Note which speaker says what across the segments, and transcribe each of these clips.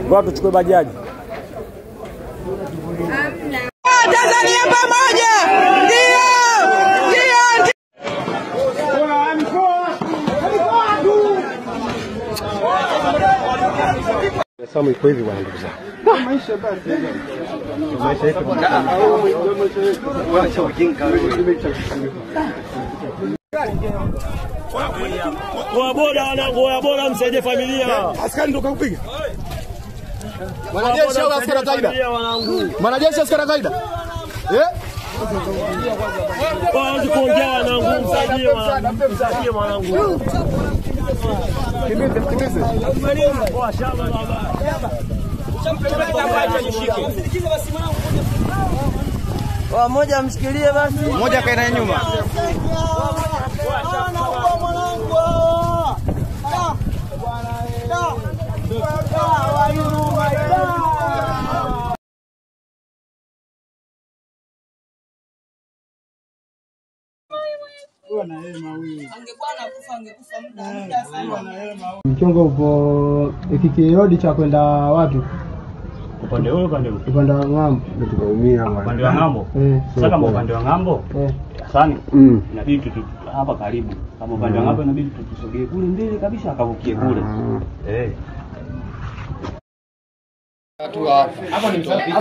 Speaker 1: Watu tuchukue bajaji.
Speaker 2: Tanzania pamoja. Ndio.
Speaker 1: Samu iko hivi bwana ndugu zangu. Maisha basi. Maisha yetu bwana. Wacha ujinga wewe. Kwa bora wanangu, wa bora msaidie familia. Askari ndo kakupiga.
Speaker 3: Mwanajeshi au askari kaida? Mwanajeshi askari kaida?
Speaker 1: Waanze kuongea wanangu, msaidie mwanangu.
Speaker 3: Kimbize.
Speaker 1: Kwa shamba baba.
Speaker 2: Mmoja mshikilie basi.
Speaker 3: Mmoja kaenda nyuma.
Speaker 4: Mchongo upo ikikirodi cha kwenda watu
Speaker 1: Upande wa
Speaker 4: ng'ambo
Speaker 3: Tukaumia bwana.
Speaker 1: upande wa ng'ambo. Sasa kama upande wa ng'ambo Hasani inabidi hapa karibu. Kama upande wa ng'ambo inabidi tusogee kule mbele kabisa akavukie kule.
Speaker 3: Hapa ni msafi.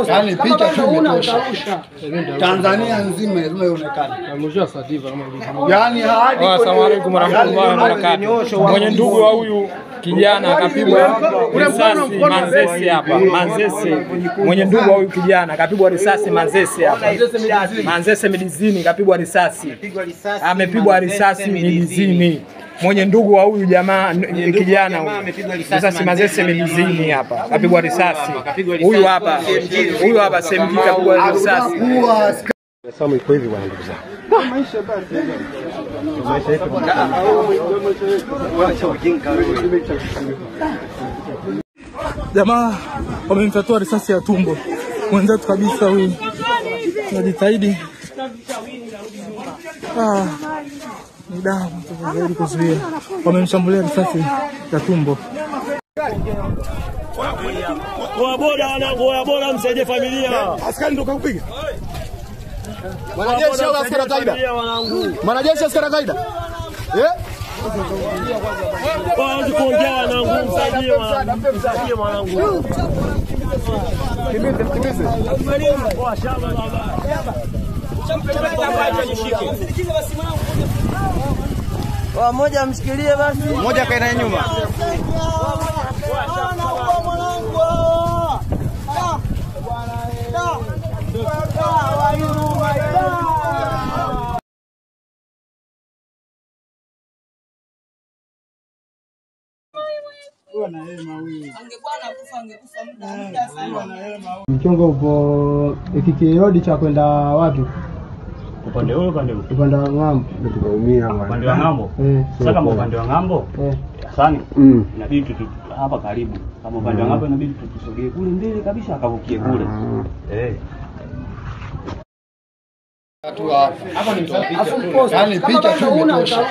Speaker 3: Yaani picha tu imetosha. Tanzania nzima lazima ionekane.
Speaker 4: mwisho sativa kama hivi.
Speaker 3: Yaani hadi
Speaker 4: Asalamu alaykum warahmatullahi wabarakatuh. Mwenye ndugu wa huyu kijana akapigwa risasi Manzese hapa. Manzese. Mwenye ndugu wa huyu kijana akapigwa risasi Manzese hapa. Manzese Midizini kapigwa risasi. Amepigwa risasi Midizini. Mwenye ndugu wa huyu jamaa kijana risasi Manzese Midizini hapa. Kapigwa risasi. Huyu hapa SMG kapigwa risasi.
Speaker 1: Samu iko hivi bwana ndugu zangu. Maisha basi. Maisha yetu bwana. Wacha ujinga wewe.
Speaker 5: Jamaa wamemtatua risasi ya tumbo. Mwenzetu kabisa huyu. Tunajitahidi. Ni damu zaidi kuzuia. Wamemshambulia risasi ya tumbo.
Speaker 1: Kwa bora wanangu, wa bora msaidie familia.
Speaker 3: askari ndo kakupiga. Mwanajeshi au askari kaida? Mwanajeshi askari kaida?
Speaker 1: Waanze kuongea wanangu, msaidie mwanangu.
Speaker 3: Kimbize.
Speaker 1: Kwa shamba baba.
Speaker 2: Mmoja mshikilie basi.
Speaker 3: Mmoja kaenda nyuma.
Speaker 4: Mchongo upo ikikirodi cha kwenda watu
Speaker 1: Upande wa
Speaker 4: ng'ambo.
Speaker 3: Tukaumia bwana.
Speaker 1: upande wa ng'ambo. Sasa kama upande wa ng'ambo Hasani inabidi hapa karibu. Kama upande wa ng'ambo inabidi tusogee kule mbele kabisa akavukie kule.
Speaker 3: Hapa ni msafi. Yaani picha tu imetosha.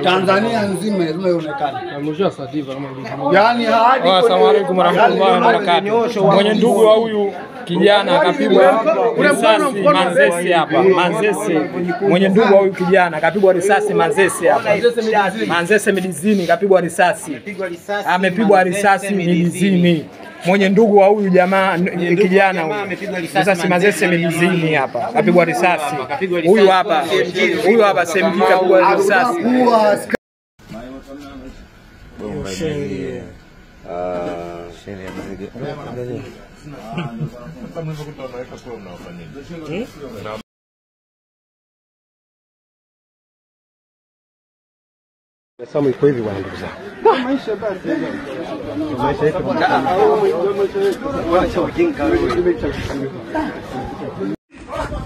Speaker 3: Tanzania nzima lazima ionekane.
Speaker 4: Mwisho sativa kama hivi.
Speaker 3: Yaani hadi
Speaker 4: Asalamu alaykum warahmatullahi wabarakatuh. Mwenye ndugu wa huyu kijana akapigwa risasi Manzese hapa. Manzese. Mwenye ndugu wa huyu kijana akapigwa risasi Manzese hapa. Manzese Midizini kapigwa risasi. Amepigwa risasi Midizini. Mwenye ndugu wa huyu jamaa kijana risasi Manzese Midizini hapa. Kapigwa risasi. Huyu hapa SMG kapigwa risasi.
Speaker 1: Samu iko hivi bwana ndugu zangu. Maisha basi. Maisha yetu bwana. Wacha ujinga wewe.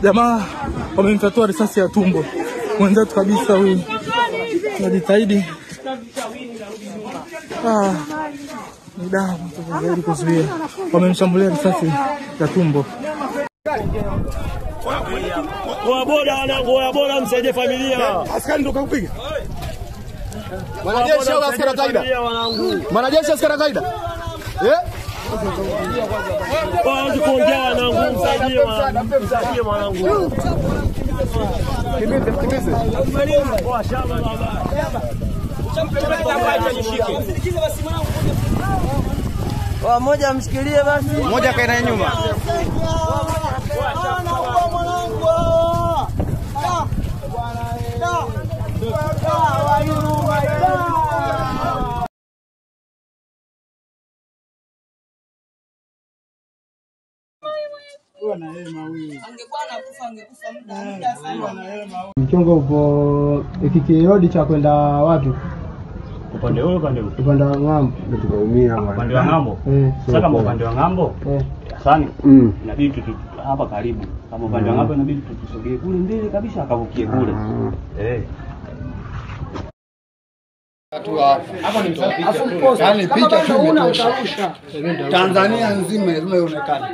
Speaker 5: Jamaa wamemtatua risasi ya tumbo. Mwenzetu kabisa huyu. Tunajitahidi. Ni damu zaidi kuzuia. Wamemshambulia risasi ya tumbo.
Speaker 1: Kwa bora wanangu, wa bora msaidie familia.
Speaker 3: Askari ndo kakupiga. Mwanajeshi au askari kaida? Mwanajeshi askari kaida?
Speaker 6: Waje kuongea na nguvu msaidie mwanangu. Kimbize. Kwa shamba baba.
Speaker 2: Moja mshikilie basi.
Speaker 7: Moja kaenda nyuma.
Speaker 8: Mchongo upo ikikirodi cha kwenda wapi?
Speaker 1: Upande huo
Speaker 8: upande wa ng'ambo.
Speaker 3: Tukaumia
Speaker 1: upande wa ng'ambo. Sasa kama upande wa ng'ambo Hasani inabidi hapa karibu. Kama upande wa ng'ambo inabidi tusogee kule mbele kabisa akavukie kule.
Speaker 3: Hapa ni msafi. Yaani picha tu imetosha. Tanzania nzima lazima ionekane.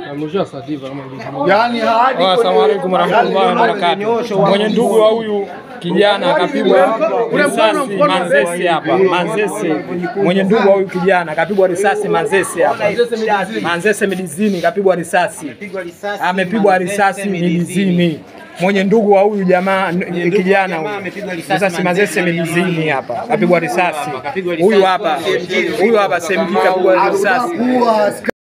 Speaker 3: Yaani hadi
Speaker 4: Assalamu alaykum warahmatullahi wabarakatuh. Mwenye ndugu wa huyu kijana akapigwa risasi Manzese hapa. Manzese. Mwenye ndugu wa huyu kijana akapigwa risasi Manzese hapa. Manzese Midizini kapigwa risasi. Amepigwa risasi Midizini. Mwenye ndugu wa huyu jamaa kijana risasi Manzese Midizini hapa. Kapigwa risasi. Huyu hapa SMG kapigwa risasi.